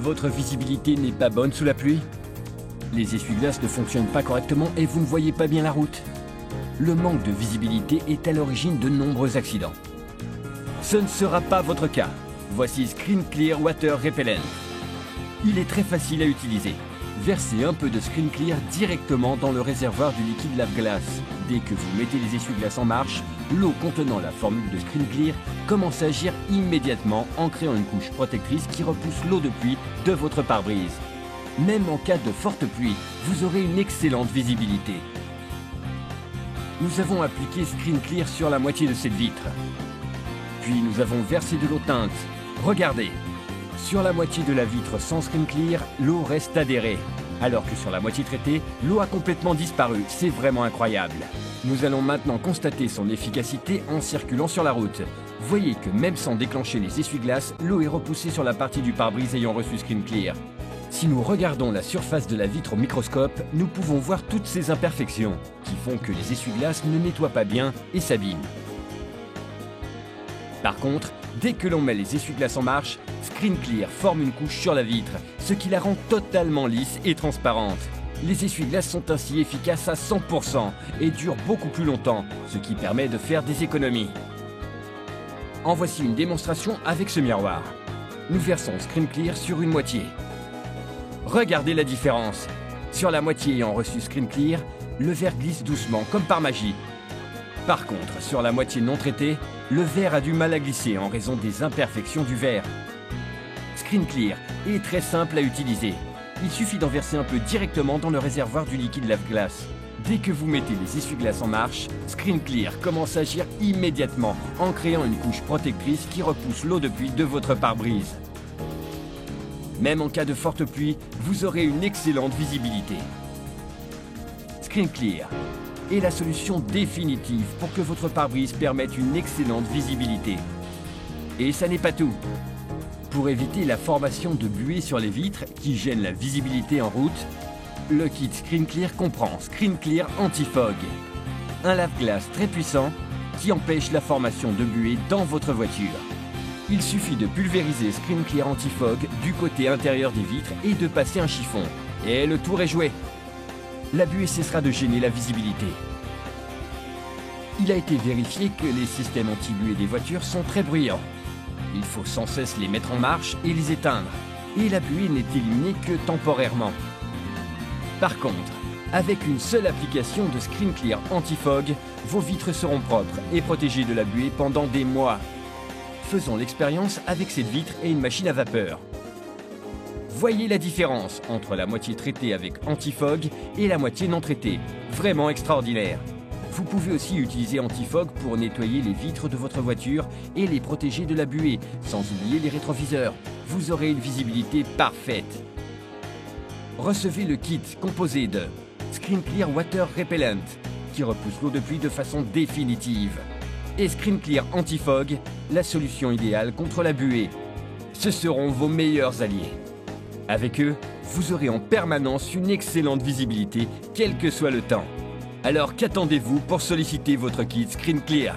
Votre visibilité n'est pas bonne sous la pluie? Les essuie-glaces ne fonctionnent pas correctement et vous ne voyez pas bien la route? Le manque de visibilité est à l'origine de nombreux accidents. Ce ne sera pas votre cas. Voici Screen Clear Water Repellent. Il est très facile à utiliser. Versez un peu de Screen Clear directement dans le réservoir du liquide lave-glace. Dès que vous mettez les essuie-glaces en marche, l'eau contenant la formule de Screen Clear commence à agir immédiatement en créant une couche protectrice qui repousse l'eau de pluie de votre pare-brise. Même en cas de forte pluie, vous aurez une excellente visibilité. Nous avons appliqué Screen Clear sur la moitié de cette vitre. Puis nous avons versé de l'eau teinte. Regardez, sur la moitié de la vitre sans Screen Clear, l'eau reste adhérée. Alors que sur la moitié traitée, l'eau a complètement disparu. C'est vraiment incroyable. Nous allons maintenant constater son efficacité en circulant sur la route. Voyez que même sans déclencher les essuie-glaces, l'eau est repoussée sur la partie du pare-brise ayant reçu Screen Clear. Si nous regardons la surface de la vitre au microscope, nous pouvons voir toutes ces imperfections qui font que les essuie-glaces ne nettoient pas bien et s'abîment. Par contre, dès que l'on met les essuie-glaces en marche, Screen Clear forme une couche sur la vitre, ce qui la rend totalement lisse et transparente. Les essuie-glaces sont ainsi efficaces à 100% et durent beaucoup plus longtemps, ce qui permet de faire des économies. En voici une démonstration avec ce miroir. Nous versons Screen Clear sur une moitié. Regardez la différence. Sur la moitié ayant reçu Screen Clear, le verre glisse doucement comme par magie. Par contre, sur la moitié non traitée, le verre a du mal à glisser en raison des imperfections du verre. Screen Clear est très simple à utiliser. Il suffit d'en verser un peu directement dans le réservoir du liquide lave-glace. Dès que vous mettez les essuie-glaces en marche, Screen Clear commence à agir immédiatement en créant une couche protectrice qui repousse l'eau de pluie de votre pare-brise. Même en cas de forte pluie, vous aurez une excellente visibilité. Screen Clear est la solution définitive pour que votre pare-brise permette une excellente visibilité. Et ça n'est pas tout. Pour éviter la formation de buée sur les vitres qui gêne la visibilité en route, le kit Screen Clear comprend Screen Clear Anti-Fog, un lave-glace très puissant qui empêche la formation de buée dans votre voiture. Il suffit de pulvériser Screen Clear Anti-Fog du côté intérieur des vitres et de passer un chiffon. Et le tour est joué. La buée cessera de gêner la visibilité. Il a été vérifié que les systèmes anti-buée des voitures sont très bruyants. Il faut sans cesse les mettre en marche et les éteindre. Et la buée n'est éliminée que temporairement. Par contre, avec une seule application de Screen Clear Anti-Fog, vos vitres seront propres et protégées de la buée pendant des mois. Faisons l'expérience avec cette vitre et une machine à vapeur. Voyez la différence entre la moitié traitée avec Anti-Fog et la moitié non traitée. Vraiment extraordinaire. Vous pouvez aussi utiliser Anti-Fog pour nettoyer les vitres de votre voiture et les protéger de la buée, sans oublier les rétroviseurs. Vous aurez une visibilité parfaite. Recevez le kit composé de Screen Clear Water Repellent, qui repousse l'eau de pluie de façon définitive, et Screen Clear Anti-Fog, la solution idéale contre la buée. Ce seront vos meilleurs alliés. Avec eux, vous aurez en permanence une excellente visibilité, quel que soit le temps. Alors qu'attendez-vous pour solliciter votre kit Screen Clear ?